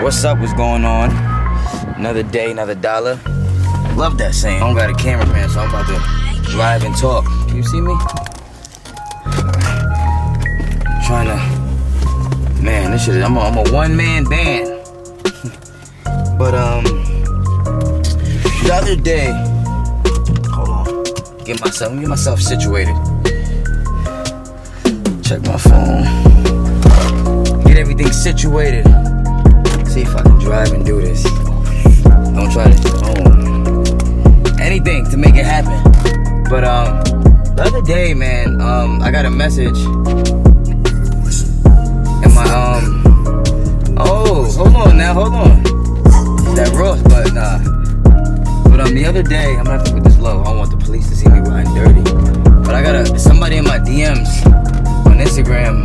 What's up? What's going on? Another day, another dollar. Love that saying. I don't got a cameraman, so I'm about to drive and talk. Can you see me? Trying to, man, this shit. I'm a one-man band. But the other day, hold on, get myself situated. Check my phone. Get everything situated. See if I can drive and do this. Don't try to, anything to make it happen. But the other day, man, I got a message. And my oh, hold on. That rough, but nah. But the other day, I'm gonna have to put this low. I don't want the police to see me riding dirty. But I got somebody in my DMs on Instagram,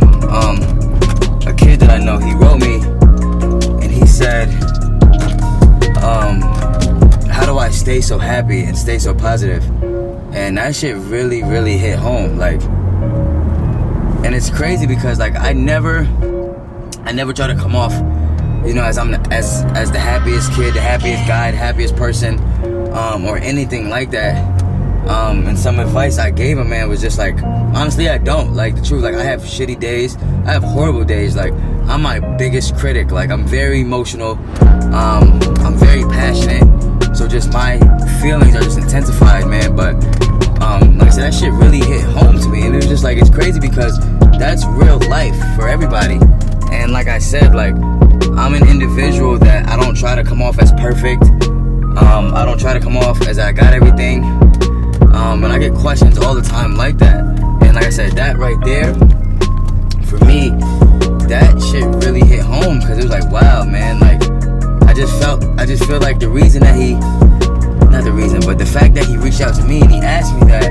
a kid that I know, he wrote me and he said, how do I stay so happy and stay so positive? And that shit really, really hit home. Like, and it's crazy because like I never try to come off, you know, as the happiest kid, the happiest guy, the happiest person, or anything like that. And some advice I gave him, man, was just like, honestly, I don't. Like, the truth, like, I have shitty days. I have horrible days. Like, I'm my biggest critic. Like, I'm very emotional. I'm very passionate. So just my feelings are just intensified, man. But, like I said, that shit really hit home to me. And it was just like, it's crazy because that's real life for everybody. And like I said, like, I'm an individual that I don't try to come off as perfect. I don't try to come off as I got everything. And I get questions all the time like that. And like I said, that right there, for me, that shit really hit home. Cause it was like, wow, man, like, I just feel like the reason that not the reason, but the fact that he reached out to me and he asked me that,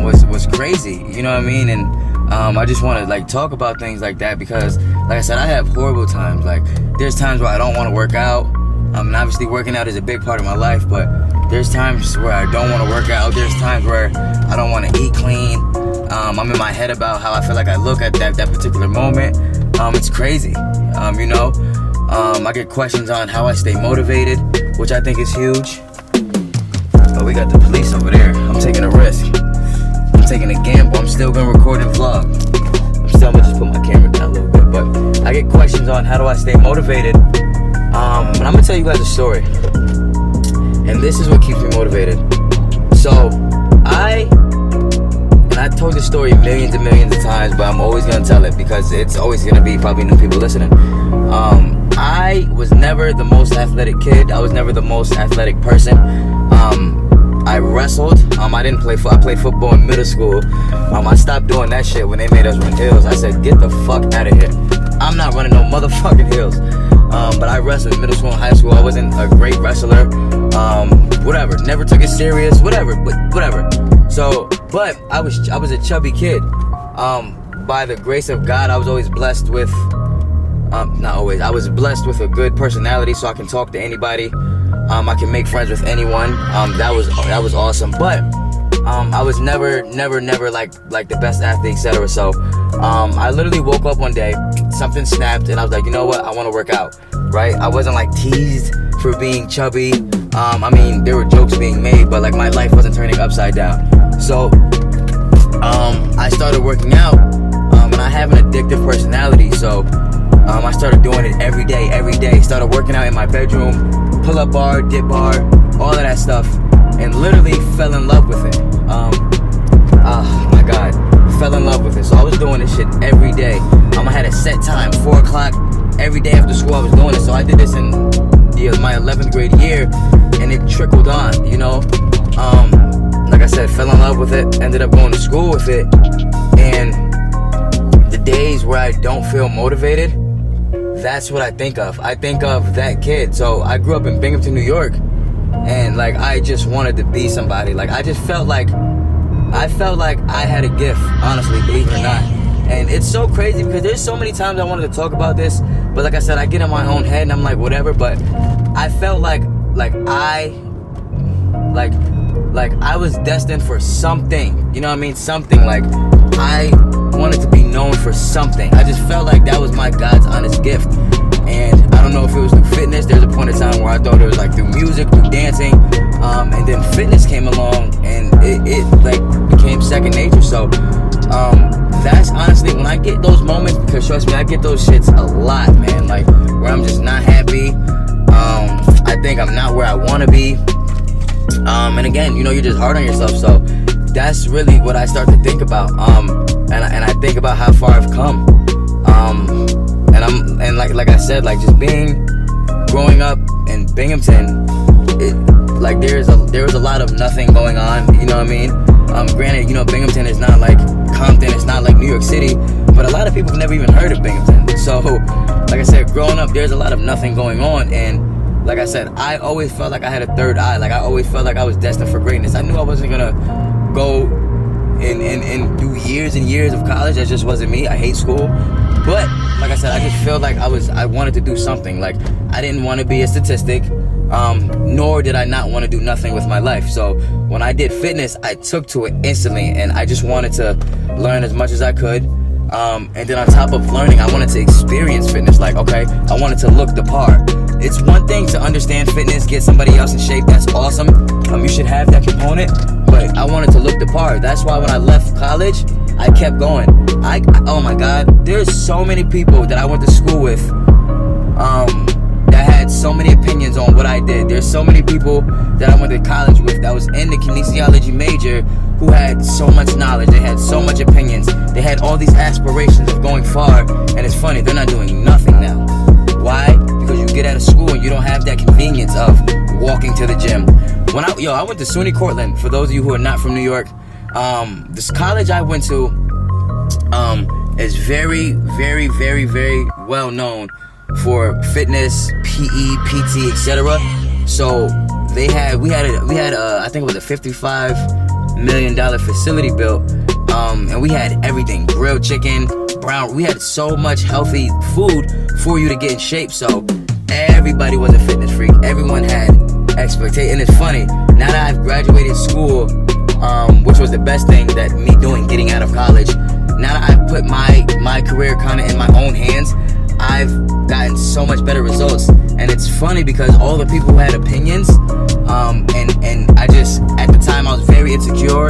was crazy. You know what I mean? And, I just want to like talk about things like that because, like I said, I have horrible times. Like, there's times where I don't want to work out. And obviously working out is a big part of my life, but there's times where I don't want to work out. There's times where I don't want to eat clean. I'm in my head about how I feel like I look at that particular moment. It's crazy, you know. I get questions on how I stay motivated, which I think is huge. But we got the police over there. I'm taking a risk. I'm taking a gamble. I'm still gonna record and vlog. I'm gonna just put my camera down a little bit. But I get questions on how do I stay motivated. And I'm gonna tell you guys a story. And this is what keeps me motivated. So, I told this story millions and millions of times, but I'm always gonna tell it because it's always gonna be probably new people listening. I was never the most athletic kid. I was never the most athletic person. I wrestled. I didn't play I played football in middle school. I stopped doing that shit when they made us run hills. I said, get the fuck out of here. I'm not running no motherfucking hills. But I wrestled in middle school and high school. I wasn't a great wrestler. Whatever. Never took it serious. Whatever. So, but I was a chubby kid. By the grace of God, I was always blessed with, not always, I was blessed with a good personality so I can talk to anybody. I can make friends with anyone. That was awesome. But I was never like the best athlete, etc. So I literally woke up one day, something snapped, and I was like, you know what? I want to work out, right? I wasn't like teased for being chubby. I mean, there were jokes being made, but like my life wasn't turning upside down. So I started working out, and I have an addictive personality. So I started doing it every day. Started working out in my bedroom, pull-up bar, dip bar, all of that stuff, and literally fell in love with it. Oh my God, fell in love with it. So I was doing this shit every day. I had a set time, 4 o'clock, every day after school I was doing it. So I did this in my 11th grade year, and it trickled on, you know. Like I said, fell in love with it, ended up going to school with it, and the days where I don't feel motivated, that's what I think of. I think of that kid. So I grew up in Binghamton, New York, and like I just wanted to be somebody. Like I just felt like I had a gift, honestly, believe it or not. And it's so crazy because there's so many times I wanted to talk about this, but like I said, I get in my own head and I'm like, whatever. But I felt like I was destined for something. You know what I mean? Something. Like I wanted to be known for something. I just felt like that was my God's honest gift. And I don't don't know if it was through fitness. There's a point in time where I thought it was like through music, through dancing, and then fitness came along, and it like became second nature. So that's honestly when I get those moments, because trust me, I get those shits a lot, man. Like where I'm just not happy. I think I'm not where I want to be. And again, you know, you're just hard on yourself. So that's really what I start to think about. And I think about how far I've come. And like I said, like just growing up in Binghamton, like there was a lot of nothing going on. You know what I mean? Granted, you know, Binghamton is not like Compton, it's not like New York City, but a lot of people have never even heard of Binghamton. So, like I said, growing up, there's a lot of nothing going on, and like I said, I always felt like I had a third eye. Like I always felt like I was destined for greatness. I knew I wasn't gonna go and do years and years of college. That just wasn't me. I hate school. But like I said, I just felt like I wanted to do something. Like I didn't want to be a statistic, nor did I not want to do nothing with my life. So when I did fitness, I took to it instantly, and I just wanted to learn as much as I could. And then on top of learning, I wanted to experience fitness. Like, okay, I wanted to look the part. It's one thing to understand fitness, get somebody else in shape. That's awesome. You should have that component. But I wanted to look the part. That's why when I left college, I kept going. Oh my God, there's so many people that I went to school with that had so many opinions on what I did. There's so many people that I went to college with that was in the kinesiology major who had so much knowledge. They had so much opinions. They had all these aspirations of going far. And it's funny, they're not doing nothing now. Why? Because you get out of school and you don't have that convenience of walking to the gym. I went to SUNY Cortland. For those of you who are not from New York, this college I went to is very, very, very, very well known for fitness, PE, PT, etc. So we had I think it was a $55 million facility built, and we had everything: grilled chicken, brown. We had so much healthy food for you to get in shape. So everybody was a fitness freak. Everyone had expectations. And it's funny, now that I've graduated school, which was the best thing that me doing, getting out of college. Now that I've put my career kind of in my own hands, I've gotten so much better results. And it's funny because all the people who had opinions, and I just, at the time I was very insecure,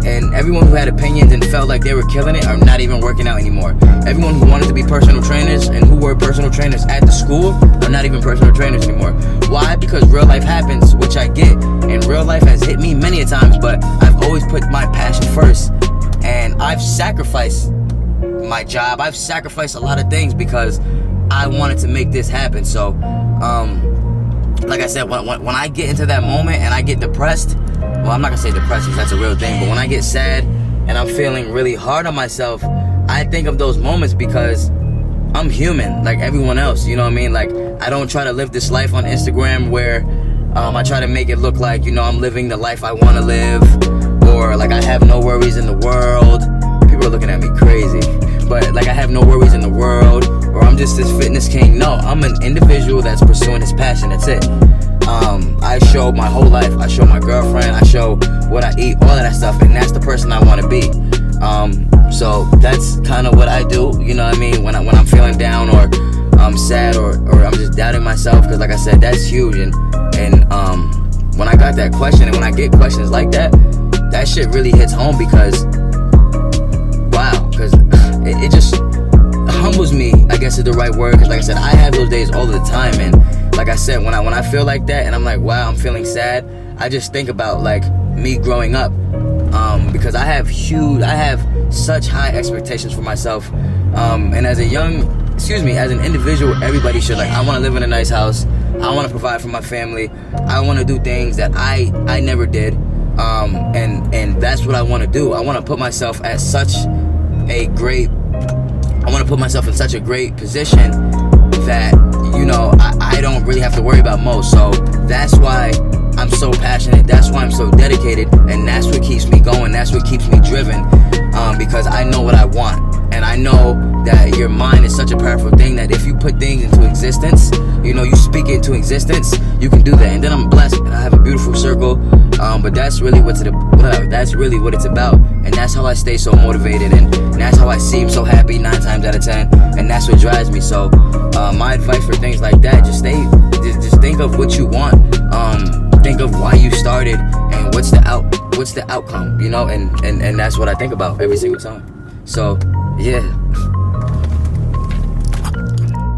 and everyone who had opinions and felt like they were killing it are not even working out anymore. Everyone who wanted to be personal trainers and who were personal trainers at the school are not even personal trainers anymore. Why? Because real life happens, which I get, and real life has hit me many a times, but I've always put my passion first, and I've sacrificed my job. I've sacrificed a lot of things because I wanted to make this happen. So, like I said, when I get into that moment and I get depressed, well, I'm not gonna say depressed because that's a real thing, but when I get sad and I'm feeling really hard on myself, I think of those moments because I'm human like everyone else, you know what I mean? Like, I don't try to live this life on Instagram where I try to make it look like, you know, I'm living the life I want to live, or like I have no worries in the world. People are looking at me crazy, but like I have no worries in the world, or I'm just this fitness king. No, I'm an individual that's pursuing his passion. That's it. I show my whole life. I show my girlfriend. I show what I eat, all of that stuff, and that's the person I want to be. So that's kind of what I do. You know what I mean? When I'm feeling down or I'm sad or I'm just doubting myself, because like I said, that's huge. And when I got that question, and when I get questions like that, that shit really hits home because wow, because it just humbles me, I guess is the right word. Because like I said, I have those days all the time, and like I said, when I feel like that and I'm like, wow, I'm feeling sad, I just think about like me growing up, because I have such high expectations for myself, and as an individual, everybody should. Like, I want to live in a nice house, I want to provide for my family, I want to do things that I never did, and that's what I want to do. I want to put myself in such a great position that, you know, I don't really have to worry about most. So that's why I'm so passionate, that's why I'm so dedicated, and that's what keeps me going, that's what keeps me driven, because I know what I want. And I know that your mind is such a powerful thing that if you put things into existence, you know, you speak it into existence, you can do that. And then I'm blessed and I have a beautiful circle, but that's really what it's about. And that's how I stay so motivated, and that's how I seem so happy 9 times out of 10, and that's what drives me. So my advice for things like like that. Just think of what you want. Think of why you started and what's the outcome, you know, and that's what I think about every single time. So yeah.